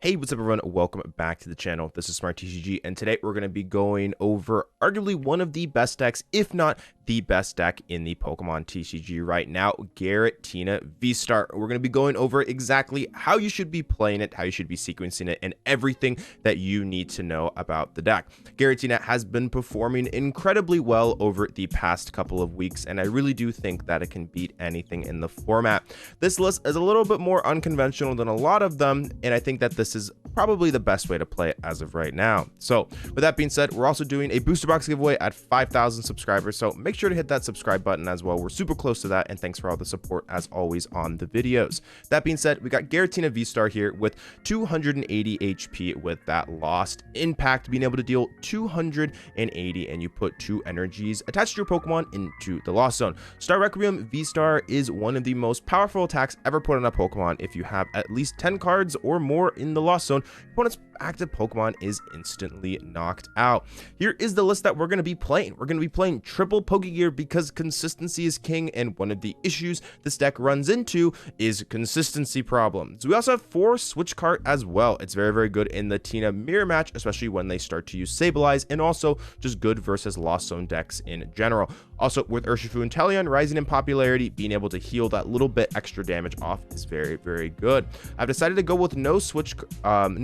Hey, what's up everyone? Welcome back to the channel. This is Smart TCG, and today we're going to be going over arguably one of the best decks, if not the best deck in the Pokemon TCG right now, Giratina VSTAR. We're going to be going over exactly how you should be playing it, how you should be sequencing it, and everything that you need to know about the deck. Giratina has been performing incredibly well over the past couple of weeks, and I really do think that it can beat anything in the format. This list is a little bit more unconventional than a lot of them, and I think that this is probably the best way to play it as of right now. So with that being said, we're also doing a booster box giveaway at 5,000 subscribers, so make sure to hit that subscribe button as well. We're super close to that, and thanks for all the support as always on the videos. That being said, we got Giratina VSTAR here with 280 HP with that lost impact, being able to deal 280, and you put 2 energies attached to your Pokemon into the lost zone. Star Requiem VSTAR is one of the most powerful attacks ever put on a Pokemon. If you have at least 10 cards or more in the lost zone, your opponent's active Pokemon is instantly knocked out. Here is the list that we're going to be playing. We're going to be playing triple Pokégear because consistency is king, and one of the issues this deck runs into is consistency problems. We also have 4 Switch Cart as well. It's very, very good in the Tina mirror match, especially when they start to use Sableye, and also just good versus lost zone decks in general. Also, with Urshifu and Teleon rising in popularity, being able to heal that little bit extra damage off is very, very good. I've decided to go with no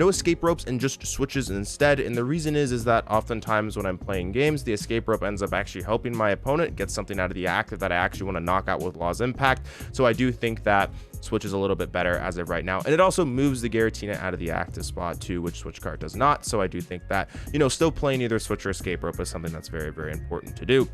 escape ropes and just switches instead, and the reason is that oftentimes when I'm playing games, the escape rope ends up actually helping my opponent get something out of the active that I actually want to knock out with Law's Impact. So I do think that Switch is a little bit better as of right now, and it also moves the Giratina out of the active spot too, which Switch Cart does not. So I do think that, you know, still playing either Switch or escape rope is something that's very, very important to do.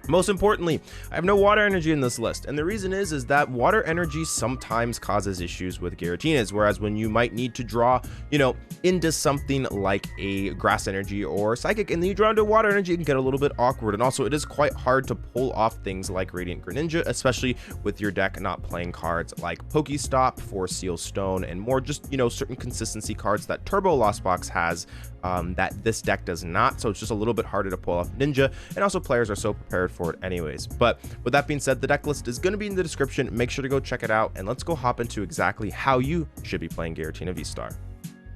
Most importantly, I have no water energy in this list, and the reason is that water energy sometimes causes issues with Giratinas, whereas when you might need to draw, you know, into something like a grass energy or psychic, and then you draw into water energy, it can get a little bit awkward. And also it is quite hard to pull off things like Radiant Greninja, especially with your deck not playing cards like Pokestop, Force Seal Stone, and more just, you know, certain consistency cards that Turbo Lost Box has that this deck does not. So it's just a little bit harder to pull off Ninja, and also players are so prepared for it anyways. But with that being said, the deck list is going to be in the description. Make sure to go check it out, and let's go hop into exactly how you should be playing Giratina VSTAR.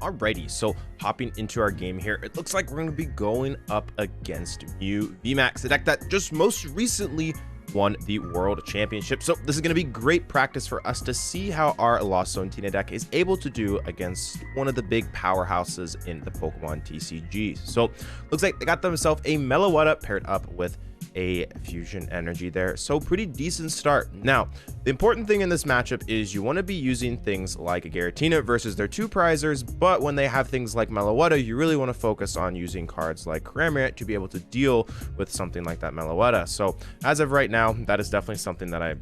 Alrighty, so hopping into our game here, it looks like we're going to be going up against Mew VMAX, the deck that just most recently won the World Championship. So this is going to be great practice for us to see how our Lost Zone Tina deck is able to do against one of the big powerhouses in the Pokemon TCG. So looks like they got themselves a Meloetta paired up with a fusion energy there, so pretty decent start. Now the important thing in this matchup is you want to be using things like a Giratina versus their 2 prizers, but when they have things like Meloetta, you really want to focus on using cards like Cramorant to be able to deal with something like that Meloetta. So as of right now, that is definitely something that I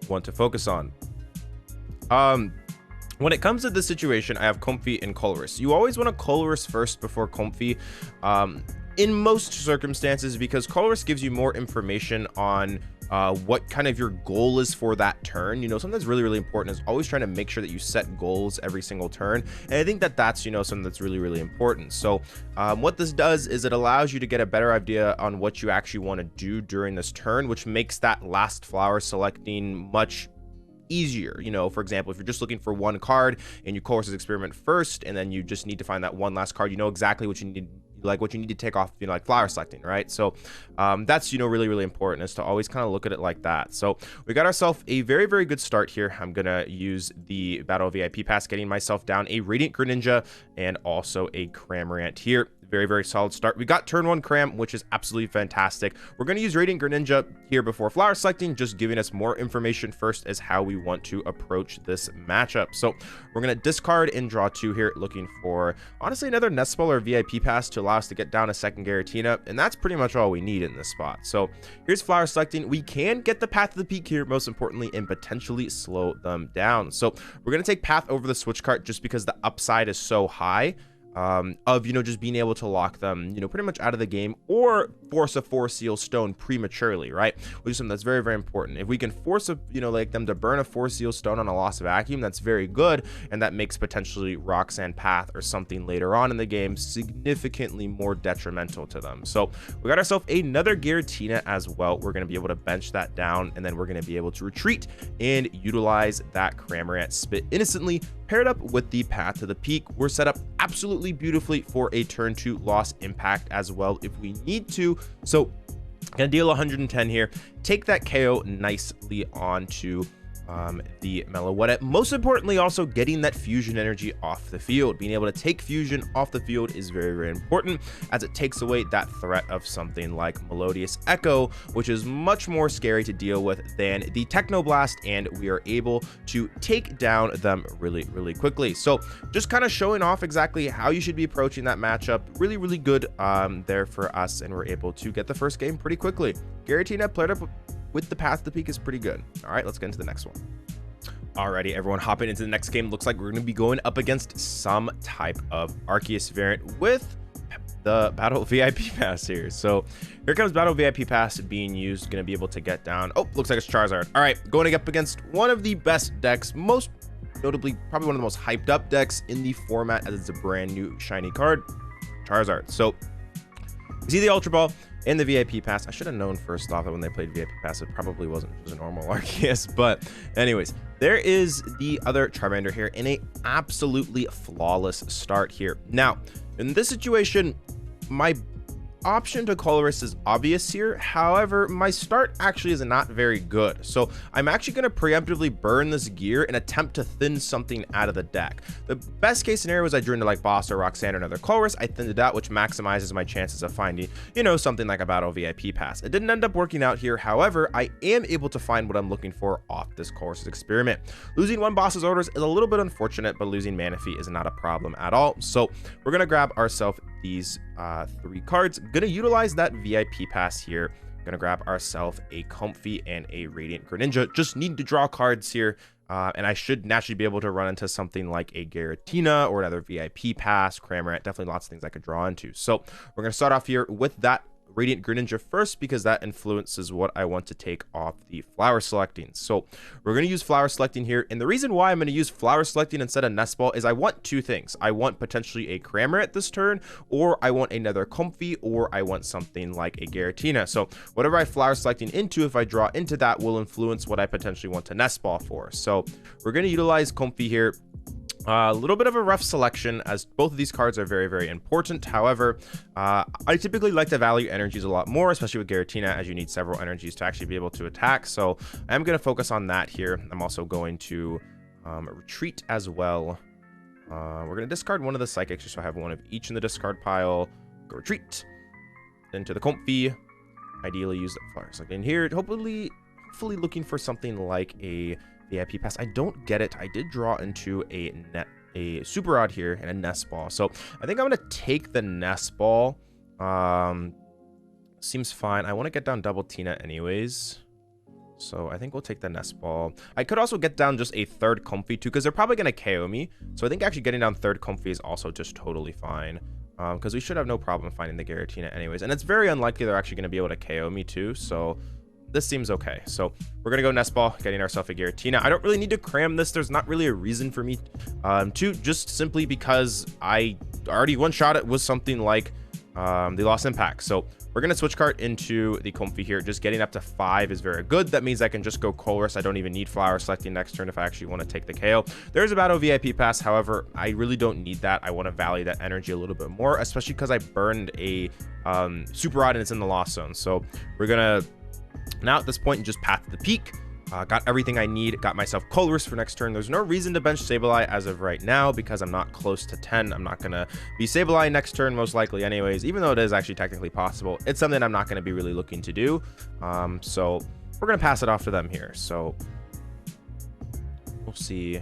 want to focus on. When it comes to this situation, I have Comfey and Colress. You always want to Colress first before Comfey in most circumstances, because Colress gives you more information on what kind of your goal is for that turn. You know, something that's really, really important is always trying to make sure that you set goals every single turn, and I think that that's, you know, something that's really, really important. So what this does is it allows you to get a better idea on what you actually want to do during this turn, which makes that last flower selecting much easier. You know, for example, if you're just looking for one card and you Colress's experiment first, and then you just need to find that one last card, you know exactly what you need, like what you need to take off, you know, like flower selecting, right? So that's, you know, really, really important, is to always kind of look at it like that. So we got ourselves a very, very good start here. I'm gonna use the Battle VIP Pass, getting myself down a Radiant Greninja and also a Cramorant here. Very, very solid start. We got turn 1 Cram, which is absolutely fantastic. We're going to use Radiant Greninja here before flower selecting, just giving us more information first as how we want to approach this matchup. So we're going to discard and draw 2 here, looking for honestly another Nest Ball or VIP Pass to allow us to get down a second Giratina, and that's pretty much all we need in this spot. So here's flower selecting. We can get the Path to the Peak here, most importantly, and potentially slow them down. So we're going to take Path over the Switch Cart just because the upside is so high. of, you know, just being able to lock them, you know, pretty much out of the game, or force a 4-seal stone prematurely, right? Which is something that's very, very important. If we can force a, you know, like them to burn a 4-seal stone on a loss of vacuum, that's very good, and that makes potentially Roxanne Path or something later on in the game significantly more detrimental to them. So we got ourselves another Giratina as well. We're going to be able to bench that down, and then we're going to be able to retreat and utilize that Cramorant Spit innocently, paired up with the Path to the Peak. We're set up absolutely beautifully for a turn 2 loss impact as well if we need to. So gonna deal 110 here, take that KO nicely onto the Meloetta. Most importantly, also getting that fusion energy off the field. Being able to take fusion off the field is very, very important, as it takes away that threat of something like Melodious Echo, which is much more scary to deal with than the Technoblast, and we are able to take down them really, really quickly. So just kind of showing off exactly how you should be approaching that matchup. Really, really good there for us, and we're able to get the first game pretty quickly. Giratina played up with the Path to the Peak is pretty good. All right, let's get into the next one. Alrighty, everyone, hopping into the next game. Looks like we're going to be going up against some type of Arceus variant with the Battle VIP Pass here. So here comes Battle VIP Pass being used. Going to be able to get down. Oh, looks like it's Charizard. All right, going up against one of the best decks, most notably probably one of the most hyped up decks in the format, as it's a brand new shiny card, Charizard. So you see the Ultra Ball in the VIP Pass. I should have known first off that when they played VIP Pass, it probably wasn't just a normal Arceus. But anyways, there is the other Charmander here in a absolutely flawless start here. Now, in this situation, my option to Colress is obvious here. However, my start actually is not very good. So I'm actually going to preemptively burn this gear and attempt to thin something out of the deck. The best case scenario is I drew into like Boss or Roxanne or another Colress. I thinned it out, which maximizes my chances of finding, you know, something like a Battle VIP Pass. It didn't end up working out here. However, I am able to find what I'm looking for off this Colress experiment. Losing one Boss's orders is a little bit unfortunate, but losing Manaphy is not a problem at all. So we're going to grab ourselves these 3 cards. Gonna utilize that VIP Pass here. Gonna grab ourselves a Comfey and a Radiant Greninja. Just need to draw cards here, and I should naturally be able to run into something like a Giratina or another VIP Pass, Cramorant. Definitely lots of things I could draw into. So we're gonna start off here with that Radiant Greninja first, because that influences what I want to take off the flower selecting. So we're going to use flower selecting here, and the reason why I'm going to use flower selecting instead of Nest Ball is I want 2 things. I want potentially a Cramorant this turn, or I want another Comfey, or I want something like a Giratina. So whatever I flower selecting into, if I draw into that, will influence what I potentially want to Nest Ball for. So we're going to utilize Comfey here. A little bit of a rough selection, as both of these cards are very, very important. However, I typically like to value energies a lot more, especially with Giratina, as you need several energies to actually be able to attack. So I'm going to focus on that here. I'm also going to retreat as well. We're going to discard one of the Psychics, so I have one of each in the discard pile. Go retreat into the Comfey. Ideally use the flowers like in here. Hopefully looking for something like a VIP Pass. I don't get it. I did draw into a Super Rod here and a Nest Ball. So I think I'm going to take the Nest Ball. Seems fine. I want to get down double Tina anyways. So I think we'll take the Nest Ball. I could also get down just a 3rd Comfey too, because they're probably going to KO me. So I think actually getting down 3rd Comfey is also just totally fine. Because we should have no problem finding the Giratina anyways. And it's very unlikely they're actually going to be able to KO me too. So this seems okay. So we're gonna go Nest Ball, getting ourselves a Giratina. I don't really need to cram this. There's not really a reason for me to, just simply because I already one-shot it with something like the Lost Impact. So we're gonna Switch Cart into the Comfey here. Just getting up to 5 is very good. That means I can just go Colress. I don't even need flower selecting next turn if I actually want to take the KO. There's a Battle VIP Pass. However, I really don't need that. I want to value that energy a little bit more, especially because I burned a Super Rod and it's in the Lost Zone. So we're gonna now at this point just Path to the Peak. Got everything I need. Got myself Colress for next turn. There's no reason to bench Sableye as of right now because I'm not close to 10. I'm not going to be Sableye next turn most likely anyways, even though it is actually technically possible. It's something I'm not going to be really looking to do. So we're going to pass it off to them here. So we'll see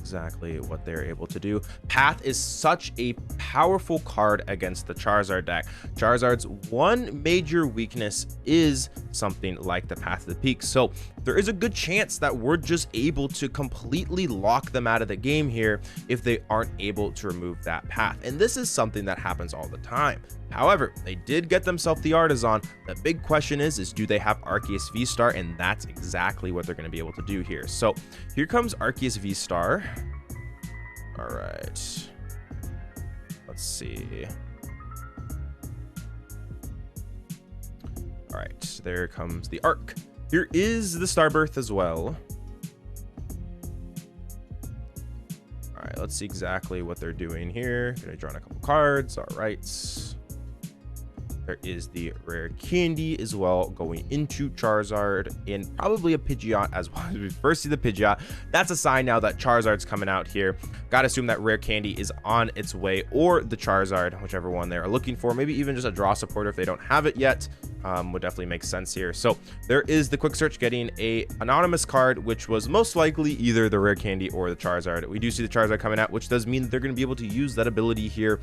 exactly what they're able to do. Path is such a powerful card against the Charizard deck. Charizard's one major weakness is something like the Path of the Peak, so there is a good chance that we're just able to completely lock them out of the game here if they aren't able to remove that path, and this is something that happens all the time. However, they did get themselves the Artisan. The big question is do they have Arceus V-Star? And that's exactly what they're going to be able to do here. So here comes Arceus V-Star. All right. Let's see. All right, there comes the Arc. Here is the Starbirth as well. All right, let's see exactly what they're doing here. Gonna draw a couple cards. All right. There is the rare candy as well going into Charizard, and probably a Pidgeot as well. We first see the Pidgeot. That's a sign now that Charizard's coming out here. Gotta assume that rare candy is on its way, or the Charizard, whichever one they are looking for. Maybe even just a draw supporter if they don't have it yet. Would definitely make sense here. So there is the quick search getting a anonymous card, which was most likely either the rare candy or the Charizard. We do see the Charizard coming out, which does mean that they're going to be able to use that ability here.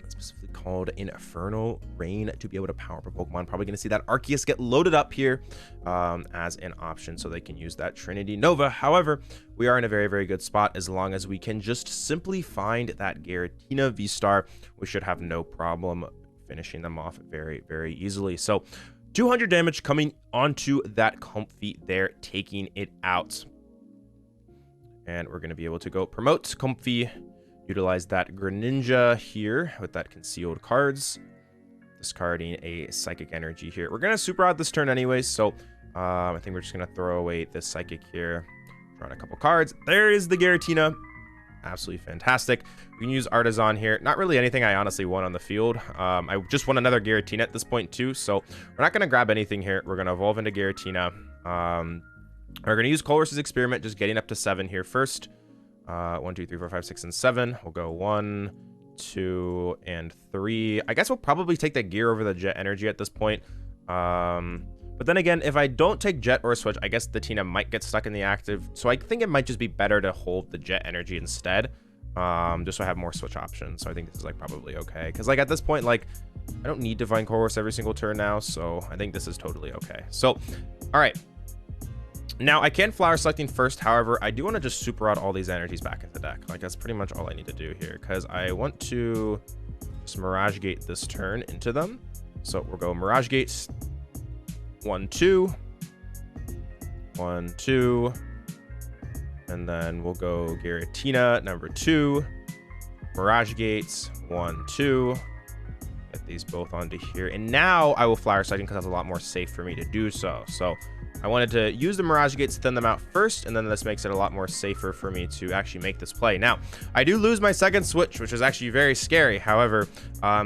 Specifically called Infernal Rain to be able to power up a Pokemon. Probably going to see that Arceus get loaded up here as an option so they can use that Trinity Nova. However, we are in a very, very good spot as long as we can just simply find that Giratina V-Star. We should have no problem finishing them off very, very easily. So 200 damage coming onto that Comfey there, taking it out. And we're going to be able to go promote Comfey. Utilize that Greninja here with that concealed cards. Discarding a Psychic Energy here. We're going to super out this turn anyways, so I think we're just going to throw away this Psychic here. Draw a couple cards. There is the Giratina. Absolutely fantastic. We can use Artisan here. Not really anything I honestly want on the field. I just want another Giratina at this point too, so we're not going to grab anything here. We're going to evolve into Giratina. We're going to use Colress's Experiment, just getting up to 7 here first. 1, 2, 3, 4, 5, 6, and 7. We'll go 1, 2, and 3. I guess we'll probably take the gear over the Jet Energy at this point. But then again, if I don't take Jet or Switch, I guess the Tina might get stuck in the active. So I think it might just be better to hold the Jet Energy instead. Just so I have more Switch options. So I think this is like probably okay. Because like at this point, like I don't need Divine Colress every single turn now. So I think this is totally okay. So, all right. Now, I can Flower Selecting first. However, I do want to just super out all these energies back in the deck. Like, that's pretty much all I need to do here. Because I want to just Mirage Gate this turn into them. So we'll go Mirage Gates. 1, 2. 1, 2. And then we'll go Giratina number 2. Mirage Gates. 1, 2. Get these both onto here. And now I will Flower Selecting because that's a lot more safe for me to do so. So I wanted to use the Mirage Gates to thin them out first, and then this makes it a lot more safer for me to actually make this play. Now, I do lose my second Switch, which is actually very scary. However,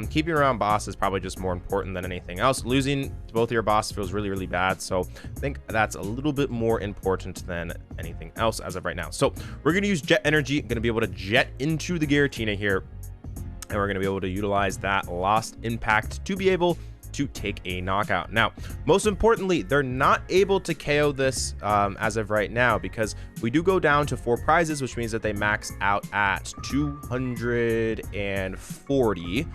keeping around boss is probably just more important than anything else. Losing to both of your boss feels really, really bad, so I think that's a little bit more important than anything else as of right now. So we're going to use Jet Energy. Going to be able to jet into the Giratina here, and we're going to be able to utilize that Lost Impact to be able to take a knockout. Now, most importantly, they're not able to KO this as of right now because we do go down to 4 prizes, which means that they max out at 240,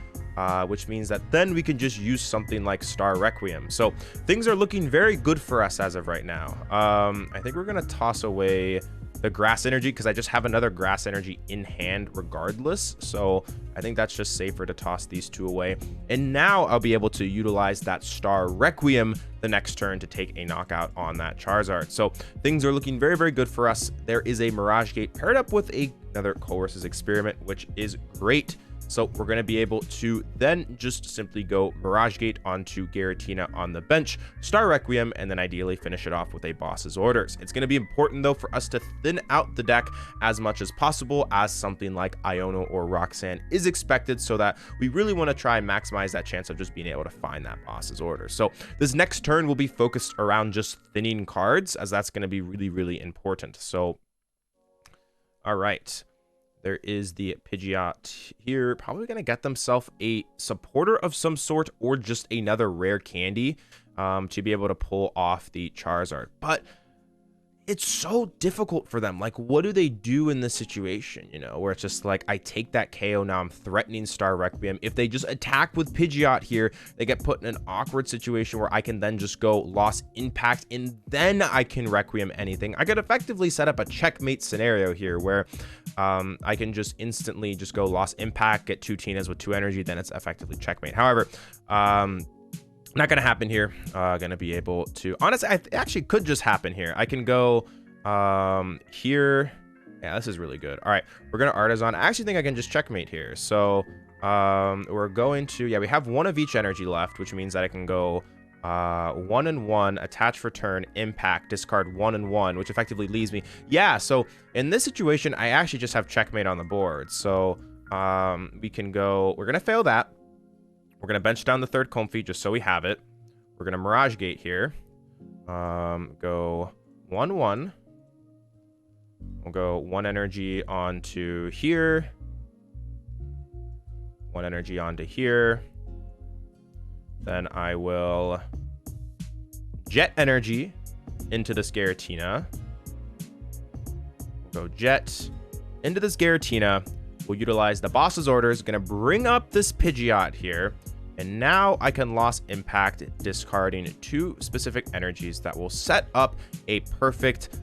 which means that then we can just use something like Star Requiem. So things are looking very good for us as of right now. I think we're gonna toss away the Grass Energy because I just have another Grass Energy in hand regardless. So I think that's just safer to toss these 2 away. And now I'll be able to utilize that Star Requiem the next turn to take a knockout on that Charizard. So things are looking very, very good for us. There is a Mirage Gate paired up with another Colress's Experiment, which is great. So we're going to be able to then just simply go Mirage Gate onto Giratina on the bench, Star Requiem, and then ideally finish it off with a boss's orders. It's going to be important, though, for us to thin out the deck as much as possible as something like Iono or Roxanne is expected so that we really want to try and maximize that chance of just being able to find that boss's order. So this next turn will be focused around just thinning cards, as that's going to be really, really important. So, all right. There is the Pidgeot here, probably going to get themselves a supporter of some sort or just another rare candy to be able to pull off the Charizard. But it's so difficult for them. Like, what do they do in this situation, you know, where it's just like, I take that KO, now I'm threatening Star Requiem. If they just attack with Pidgeot here, they get put in an awkward situation where I can then just go Lost Impact, and then I can Requiem anything. I could effectively set up a checkmate scenario here where I can just instantly just go Lost Impact, get 2 Tinas with 2 energy, then it's effectively checkmate. However, not gonna happen here. Gonna be able to, honestly, it actually could just happen here. I can go here. Yeah, this is really good. All right, we're gonna Artisan. I actually think I can just checkmate here. So we're going to, yeah, we have 1 of each energy left, which means that I can go 1 and 1, attach for turn, impact, discard 1 and 1, which effectively leaves me. Yeah, so in this situation, I actually just have checkmate on the board. So we can go, we're gonna fail that. We're going to bench down the 3rd Comfey just so we have it. We're going to Mirage Gate here. Go 1-1. We'll go 1 energy onto here. 1 energy onto here. Then I will Jet Energy into this Giratina. We'll go Jet into this Giratina. We'll utilize the boss's orders. Going to bring up this Pidgeot here. And now I can Lost Impact, discarding 2 specific energies that will set up a perfect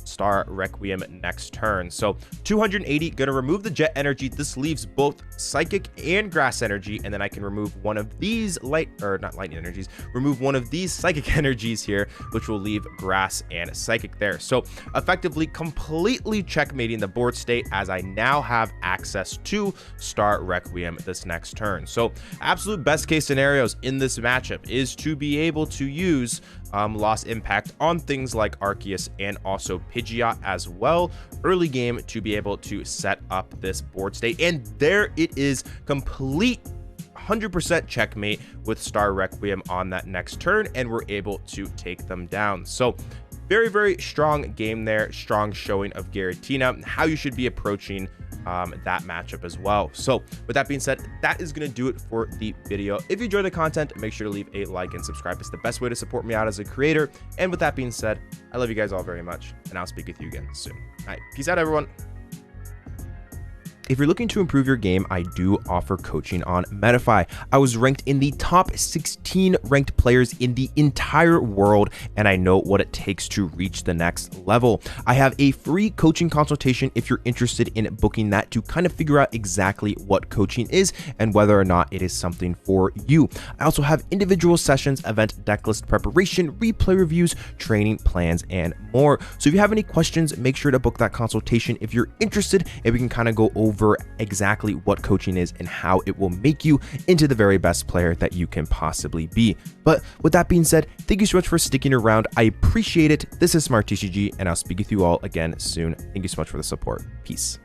Star Requiem next turn. So 280, gonna remove the Jet Energy. This leaves both Psychic and Grass Energy, and then I can remove one of these Lightning energies, remove one of these Psychic energies here, which will leave Grass and Psychic there. So effectively completely checkmating the board state, as I now have access to Star Requiem this next turn. So absolute best case scenarios in this matchup is to be able to use Lost Impact on things like Arceus and also Pidgeot as well early game to be able to set up this board state. And there it is, complete 100% checkmate with Star Requiem on that next turn, and we're able to take them down. So very, very strong game there, strong showing of Giratina, how you should be approaching that matchup as well. So with that being said, that is going to do it for the video. If you enjoy the content, make sure to leave a like and subscribe. It's the best way to support me out as a creator. And with that being said, I love you guys all very much, and I'll speak with you again soon. All right, peace out, everyone. If you're looking to improve your game, I do offer coaching on Manaphy. I was ranked in the top 16 ranked players in the entire world, and I know what it takes to reach the next level. I have a free coaching consultation if you're interested in booking that, to kind of figure out exactly what coaching is and whether or not it is something for you. I also have individual sessions, event decklist preparation, replay reviews, training plans, and more. So if you have any questions, make sure to book that consultation if you're interested, and we can kind of go over exactly what coaching is and how it will make you into the very best player that you can possibly be. But with that being said, thank you so much for sticking around. I appreciate it. This is Smart TCG, and I'll speak with you all again soon. Thank you so much for the support. Peace.